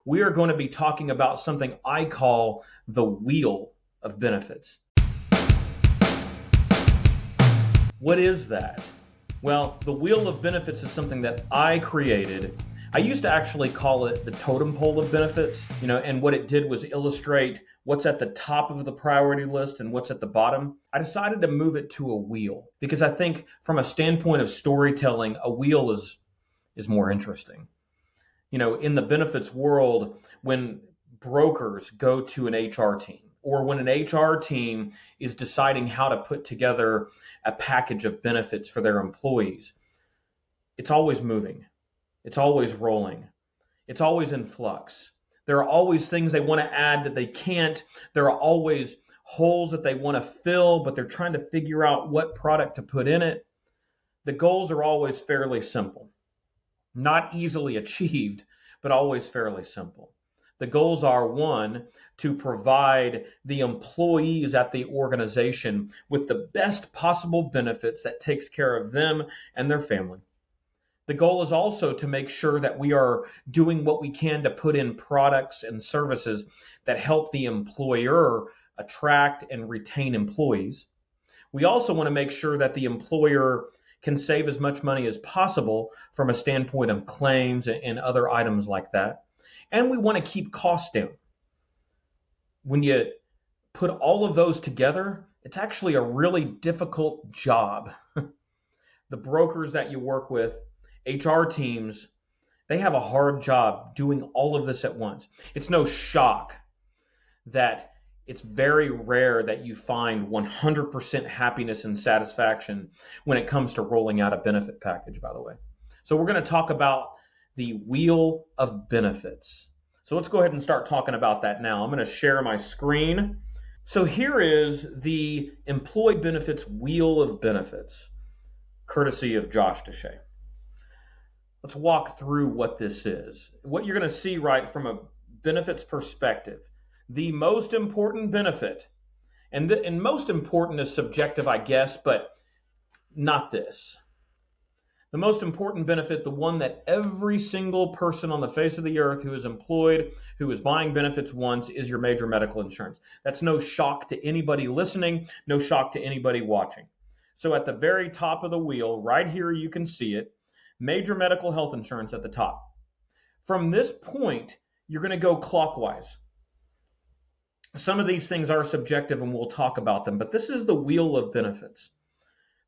We are going to be talking about something I call the wheel of benefits. What is that? Well, the wheel of benefits is something that I created. I used to actually call it the totem pole of benefits, and what it did was illustrate what's at the top of the priority list and what's at the bottom. I decided to move it to a wheel because I think from a standpoint of storytelling, a wheel is more interesting. In the benefits world, when brokers go to an HR team or when an HR team is deciding how to put together a package of benefits for their employees, it's always moving. It's always rolling. It's always in flux. There are always things they want to add that they can't. There are always holes that they want to fill, but they're trying to figure out what product to put in it. The goals are always fairly simple. Not easily achieved, but always fairly simple. The goals are, one, to provide the employees at the organization with the best possible benefits that takes care of them and their family. The goal is also to make sure that we are doing what we can to put in products and services that help the employer attract and retain employees. We also want to make sure that the employer can save as much money as possible from a standpoint of claims and other items like that. And we want to keep costs down. When you put all of those together, it's actually a really difficult job. The brokers that you work with, HR teams, they have a hard job doing all of this at once. It's no shock that it's very rare that you find 100% happiness and satisfaction when it comes to rolling out a benefit package, by the way. So we're going to talk about the wheel of benefits. So let's go ahead and start talking about that now. I'm going to share my screen. So here is the employee benefits wheel of benefits, courtesy of Josh Desha. Let's walk through what this is. What you're going to see, right, from a benefits perspective, the most important benefit, and most important is subjective, I guess, but not this. The most important benefit, the one that every single person on the face of the earth who is employed, who is buying benefits wants, is your major medical insurance. That's no shock to anybody listening, no shock to anybody watching. So at the very top of the wheel, right here you can see it, major medical health insurance at the top. From this point, you're going to go clockwise. Some of these things are subjective and we'll talk about them, but this is the wheel of benefits.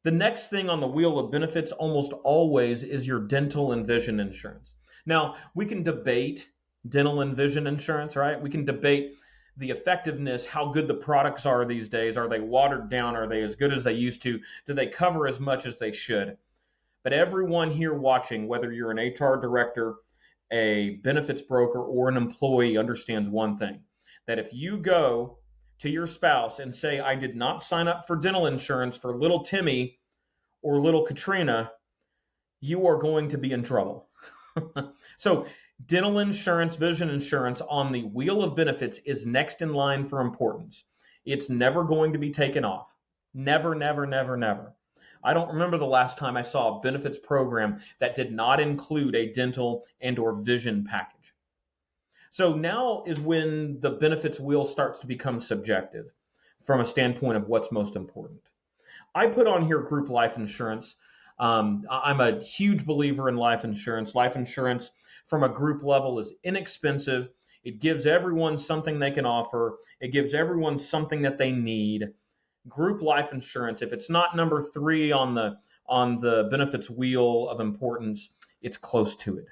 The next thing on the wheel of benefits almost always is your dental and vision insurance. Now, we can debate dental and vision insurance, right? We can debate the effectiveness, how good the products are these days. Are they watered down? Are they as good as they used to? Do they cover as much as they should? But everyone here watching, whether you're an HR director, a benefits broker, or an employee, understands one thing. That if you go to your spouse and say, I did not sign up for dental insurance for little Timmy or little Katrina, you are going to be in trouble. So dental insurance, vision insurance on the wheel of benefits is next in line for importance. It's never going to be taken off. Never, never, never, never. I don't remember the last time I saw a benefits program that did not include a dental and or vision package. So now is when the benefits wheel starts to become subjective from a standpoint of what's most important. I put on here group life insurance. I'm a huge believer in life insurance. Life insurance from a group level is inexpensive. It gives everyone something they can offer. It gives everyone something that they need. Group life insurance, if it's not number 3 on the benefits wheel of importance, it's close to it.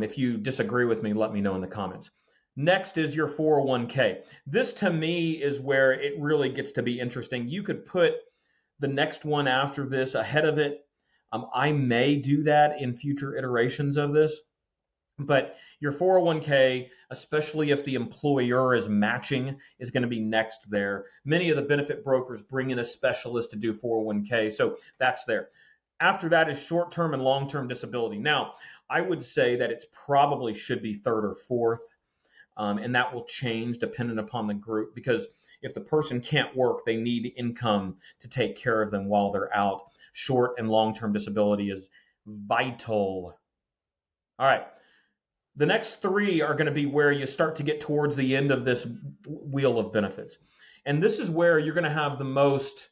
If you disagree with me, let me know in the comments. Next is your 401k. This to me is where it really gets to be interesting. You could put the next one after this ahead of it. I may do that in future iterations of this. But your 401k, especially if the employer is matching, is going to be next there. Many of the benefit brokers bring in a specialist to do 401k, so that's there. After that is short-term and long-term disability. Now, I would say that it's probably should be third or fourth, and that will change depending upon the group, because if the person can't work, they need income to take care of them while they're out. Short and long-term disability is vital. All right. The next three are going to be where you start to get towards the end of this wheel of benefits. And this is where you're going to have the most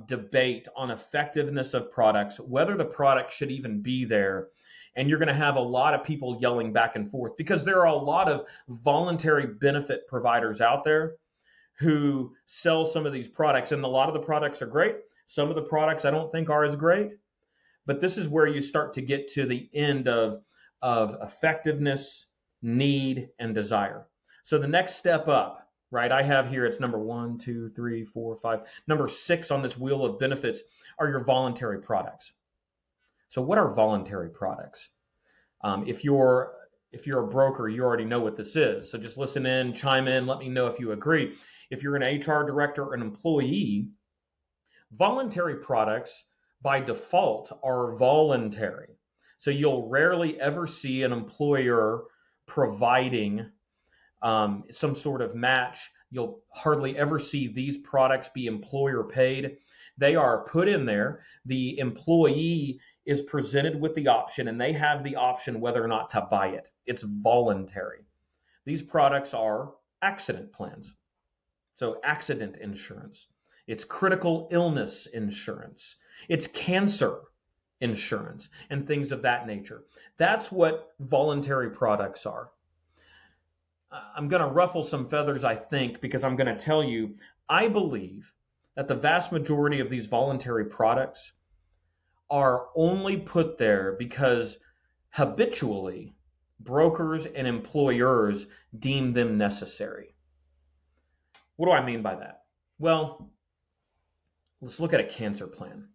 debate on effectiveness of products, whether the product should even be there. And you're going to have a lot of people yelling back and forth because there are a lot of voluntary benefit providers out there who sell some of these products. And a lot of the products are great. Some of the products I don't think are as great. But this is where you start to get to the end of effectiveness, need, and desire. So the next step up, right, I have here, it's number 1, 2, 3, 4, 5. Number 6 on this wheel of benefits are your voluntary products. So what are voluntary products? If you're a broker, you already know what this is. So just listen in, chime in, let me know if you agree. If you're an HR director or an employee, voluntary products by default are voluntary. So you'll rarely ever see an employer providing some sort of match. You'll hardly ever see these products be employer paid. They are put in there. The employee is presented with the option, and they have the option whether or not to buy it. It's voluntary. These products are accident plans. So accident insurance. It's critical illness insurance. It's cancer insurance and things of that nature. That's what voluntary products are. I'm going to ruffle some feathers, I think, because I'm going to tell you, I believe that the vast majority of these voluntary products are only put there because habitually brokers and employers deem them necessary. What do I mean by that? Well, let's look at a cancer plan.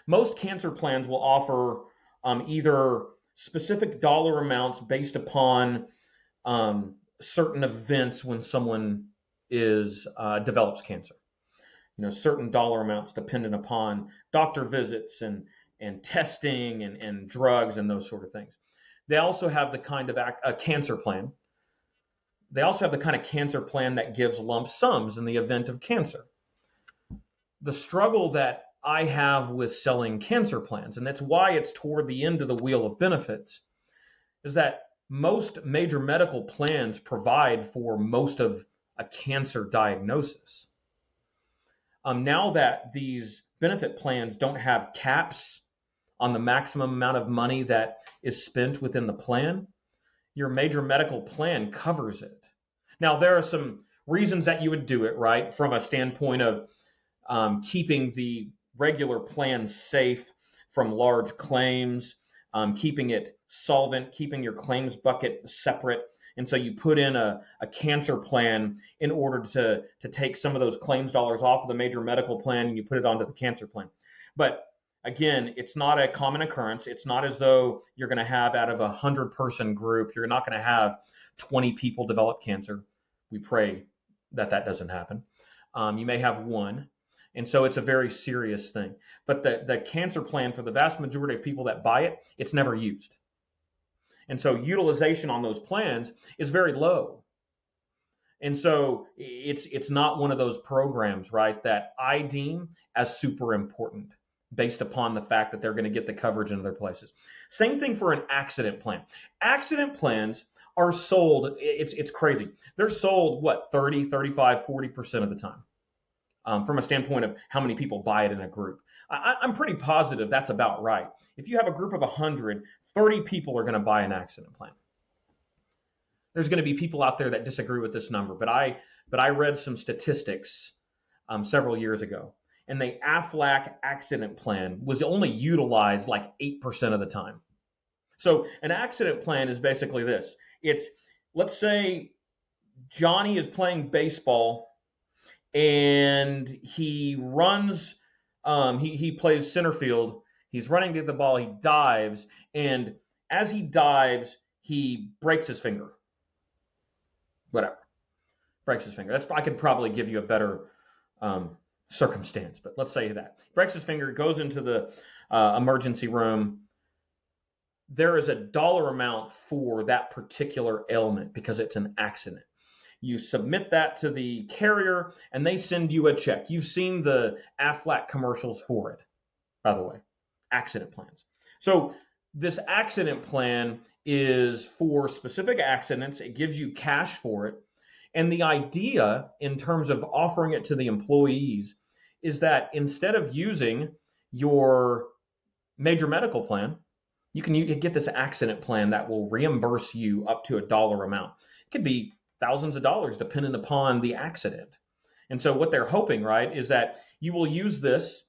Most cancer plans will offer either specific dollar amounts based upon certain events when someone develops cancer. Certain dollar amounts dependent upon doctor visits and testing and drugs and those sort of things. They also have the kind of a cancer plan. They also have the kind of cancer plan that gives lump sums in the event of cancer. The struggle that I have with selling cancer plans, and that's why it's toward the end of the wheel of benefits, is that most major medical plans provide for most of a cancer diagnosis. Now that these benefit plans don't have caps on the maximum amount of money that is spent within the plan, your major medical plan covers it. Now, there are some reasons that you would do it, right? From a standpoint of keeping the regular plan safe from large claims, keeping it solvent, keeping your claims bucket separate. And so you put in a cancer plan in order to take some of those claims dollars off of the major medical plan and you put it onto the cancer plan. But again, it's not a common occurrence. It's not as though you're going to have out of a 100-person group, you're not going to have 20 people develop cancer. We pray that doesn't happen. You may have one. And so it's a very serious thing. But the cancer plan, for the vast majority of people that buy it, it's never used. And so utilization on those plans is very low. And so it's not one of those programs, right, that I deem as super important based upon the fact that they're going to get the coverage in other places. Same thing for an accident plan. Accident plans are sold, it's crazy. They're sold, 30, 35, 40% of the time. From a standpoint of how many people buy it in a group. I'm pretty positive that's about right. If you have a group of 100, 30 people are going to buy an accident plan. There's going to be people out there that disagree with this number, but I read some statistics several years ago, and the Aflac accident plan was only utilized like 8% of the time. So an accident plan is basically this. Let's say Johnny is playing baseball and he runs, he plays center field. He's running to get the ball. He dives. And as he dives, he breaks his finger. Whatever. Breaks his finger. I could probably give you a better circumstance, but let's say that. Breaks his finger, goes into the emergency room. There is a dollar amount for that particular ailment because it's an accident. You submit that to the carrier, and they send you a check. You've seen the Aflac commercials for it, by the way, accident plans. So this accident plan is for specific accidents. It gives you cash for it. And the idea in terms of offering it to the employees is that instead of using your major medical plan, you can get this accident plan that will reimburse you up to a dollar amount. It could be thousands of dollars depending upon the accident. And so what they're hoping, right, is that you will use this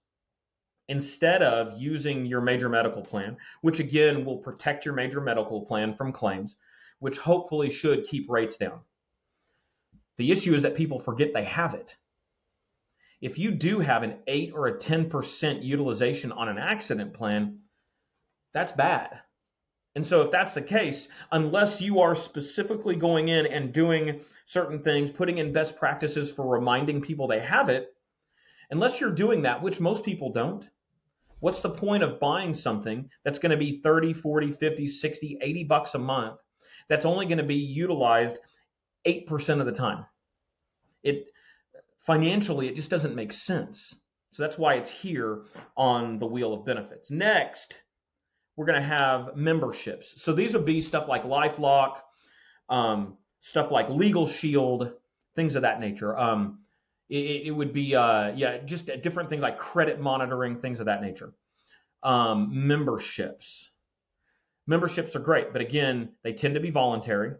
instead of using your major medical plan, which again will protect your major medical plan from claims, which hopefully should keep rates down. The issue is that people forget they have it. If you do have an 8 or a 10% utilization on an accident plan, that's bad. And so if that's the case, unless you are specifically going in and doing certain things, putting in best practices for reminding people they have it, unless you're doing that, which most people don't, what's the point of buying something that's going to be 30, 40, 50, 60, 80 bucks a month that's only going to be utilized 8% of the time? Financially, it just doesn't make sense. So that's why it's here on the wheel of benefits. Next, we're going to have memberships. So these would be stuff like LifeLock, stuff like Legal Shield, things of that nature. It would be, just different things like credit monitoring, things of that nature. Memberships. Memberships are great, but again, they tend to be voluntary,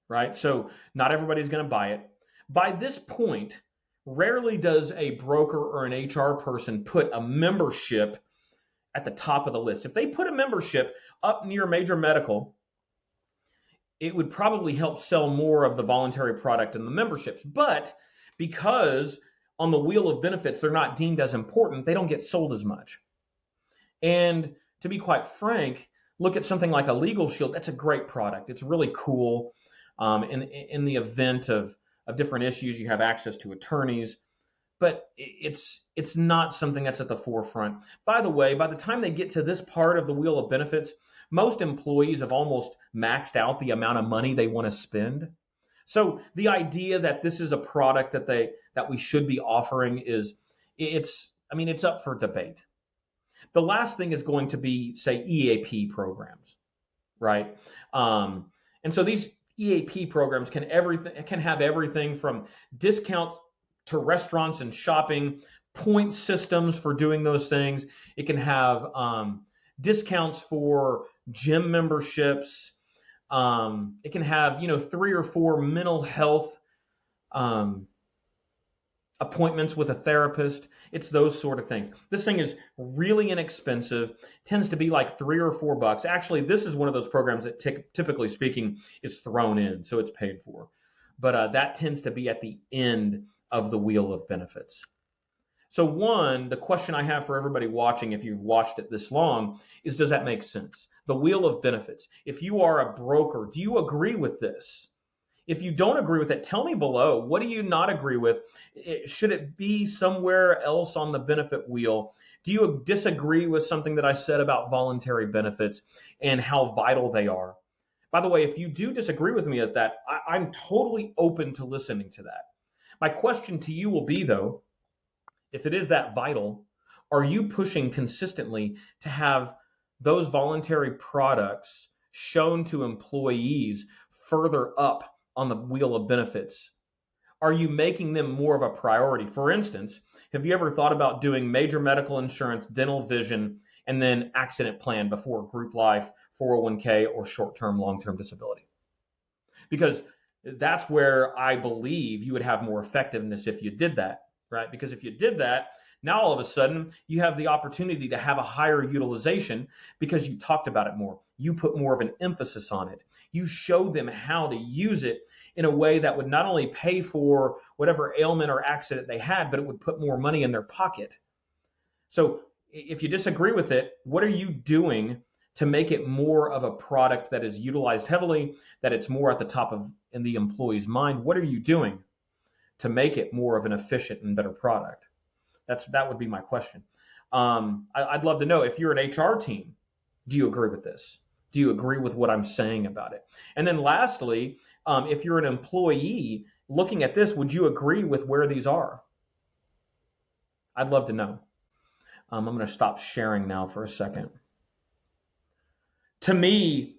right? So not everybody's going to buy it. By this point, rarely does a broker or an HR person put a membership at the top of the list. If they put a membership up near major medical, it would probably help sell more of the voluntary product and the memberships. But because on the wheel of benefits, they're not deemed as important, they don't get sold as much. And to be quite frank, look at something like a Legal Shield. That's a great product. It's really cool. In the event of different issues, you have access to attorneys, but it's not something that's at the forefront. By the way, by the time they get to this part of the wheel of benefits, most employees have almost maxed out the amount of money they want to spend. So the idea that this is a product that we should be offering it's up for debate. The last thing is going to be, say, EAP programs, right? And so these EAP programs can have everything from discounts to restaurants and shopping, point systems for doing those things. It can have discounts for gym memberships. It can have 3 or 4 mental health appointments with a therapist. It's those sort of things. This thing is really inexpensive, tends to be like $3 or $4. Actually, this is one of those programs that typically speaking is thrown in, so it's paid for. But that tends to be at the end of the wheel of benefits. So the question I have for everybody watching, if you've watched it this long, is does that make sense? The wheel of benefits. If you are a broker, do you agree with this? If you don't agree with it, tell me below. What do you not agree with? Should it be somewhere else on the benefit wheel? Do you disagree with something that I said about voluntary benefits and how vital they are? By the way, if you do disagree with me at that, I'm totally open to listening to that. My question to you will be, though, if it is that vital, are you pushing consistently to have those voluntary products shown to employees further up on the wheel of benefits? Are you making them more of a priority? For instance, have you ever thought about doing major medical insurance, dental, vision, and then accident plan before group life, 401k, or short-term, long-term disability? Because that's where I believe you would have more effectiveness if you did that, right? Because if you did that, now all of a sudden you have the opportunity to have a higher utilization because you talked about it more. You put more of an emphasis on it. You showed them how to use it in a way that would not only pay for whatever ailment or accident they had, but it would put more money in their pocket. So if you disagree with it, what are you doing to make it more of a product that is utilized heavily, that it's more at the top of in the employee's mind? What are you doing to make it more of an efficient and better product? That would be my question. I'd love to know, if you're an HR team, do you agree with this? Do you agree with what I'm saying about it? And then lastly, if you're an employee looking at this, would you agree with where these are? I'd love to know. I'm going to stop sharing now for a second. To me,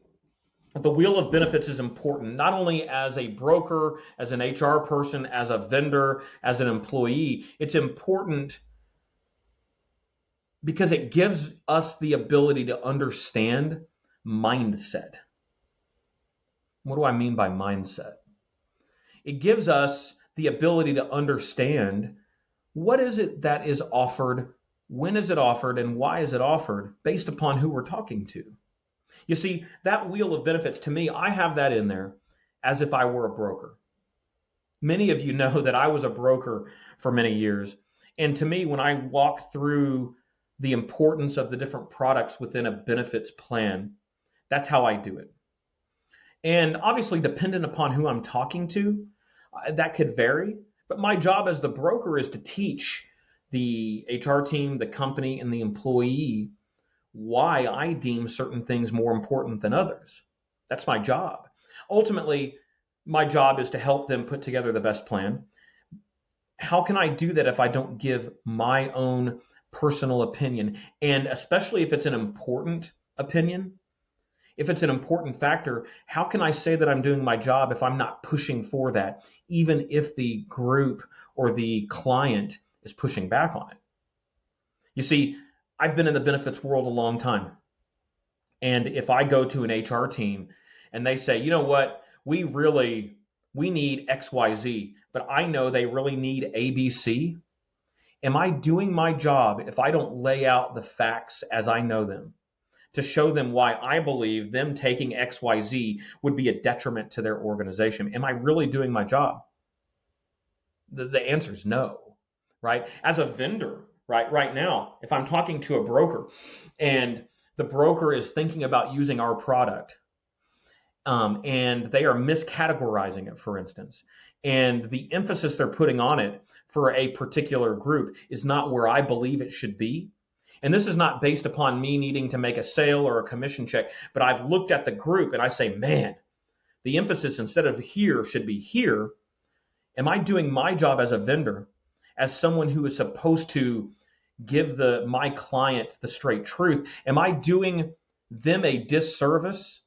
The wheel of benefits is important, not only as a broker, as an HR person, as a vendor, as an employee. It's important because it gives us the ability to understand mindset. What do I mean by mindset? It gives us the ability to understand what is it that is offered, when is it offered, and why is it offered based upon who we're talking to. You see, that wheel of benefits, to me, I have that in there as if I were a broker. Many of you know that I was a broker for many years. And to me, when I walk through the importance of the different products within a benefits plan, that's how I do it. And obviously, dependent upon who I'm talking to, that could vary. But my job as the broker is to teach the HR team, the company, and the employee why I deem certain things more important than others. That's my job. Ultimately, my job is to help them put together the best plan. How can I do that if I don't give my own personal opinion? And especially if it's an important opinion, if it's an important factor, how can I say that I'm doing my job if I'm not pushing for that, even if the group or the client is pushing back on it? You see, I've been in the benefits world a long time. And if I go to an HR team and they say, you know what, we need XYZ, but I know they really need ABC. Am I doing my job if I don't lay out the facts as I know them to show them why I believe them taking XYZ would be a detriment to their organization? Am I really doing my job? The answer is no, right? As a vendor, right now, if I'm talking to a broker and the broker is thinking about using our product, and they are miscategorizing it, for instance, and the emphasis they're putting on it for a particular group is not where I believe it should be. And this is not based upon me needing to make a sale or a commission check, but I've looked at the group and I say, man, the emphasis instead of here should be here. Am I doing my job as a vendor, as someone who is supposed to give my client the straight truth? Am I doing them a disservice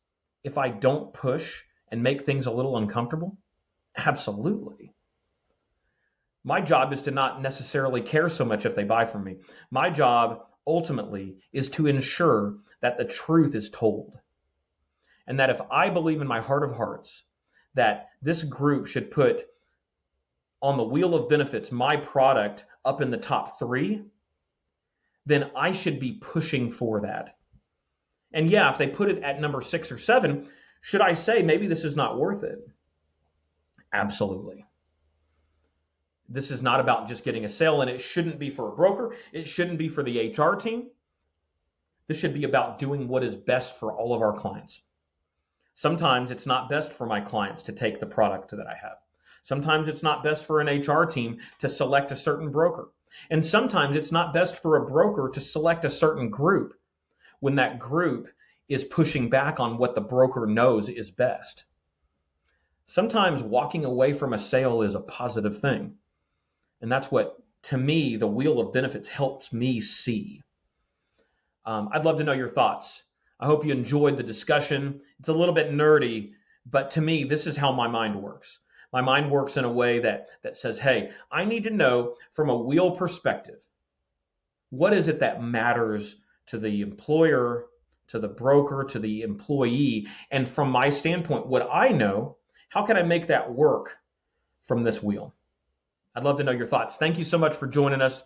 if I don't push and make things a little uncomfortable? Absolutely. My job is to not necessarily care so much if they buy from me. My job ultimately is to ensure that the truth is told. And that if I believe in my heart of hearts that this group should put on the wheel of benefits my product up in the top 3, then I should be pushing for that. And yeah, if they put it at number 6 or 7, should I say maybe this is not worth it? Absolutely. This is not about just getting a sale, and it shouldn't be for a broker. It shouldn't be for the HR team. This should be about doing what is best for all of our clients. Sometimes it's not best for my clients to take the product that I have. Sometimes it's not best for an HR team to select a certain broker. And sometimes it's not best for a broker to select a certain group when that group is pushing back on what the broker knows is best. Sometimes walking away from a sale is a positive thing. And that's what, to me, the wheel of benefits helps me see. I'd love to know your thoughts. I hope you enjoyed the discussion. It's a little bit nerdy, but to me, this is how my mind works. My mind works in a way that says, hey, I need to know from a wheel perspective, what is it that matters to the employer, to the broker, to the employee? And from my standpoint, what I know, how can I make that work from this wheel? I'd love to know your thoughts. Thank you so much for joining us.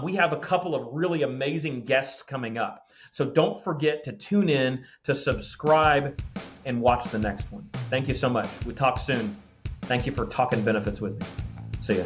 We have a couple of really amazing guests coming up. So don't forget to tune in, to subscribe, and watch the next one. Thank you so much. We talk soon. Thank you for talking benefits with me. See ya.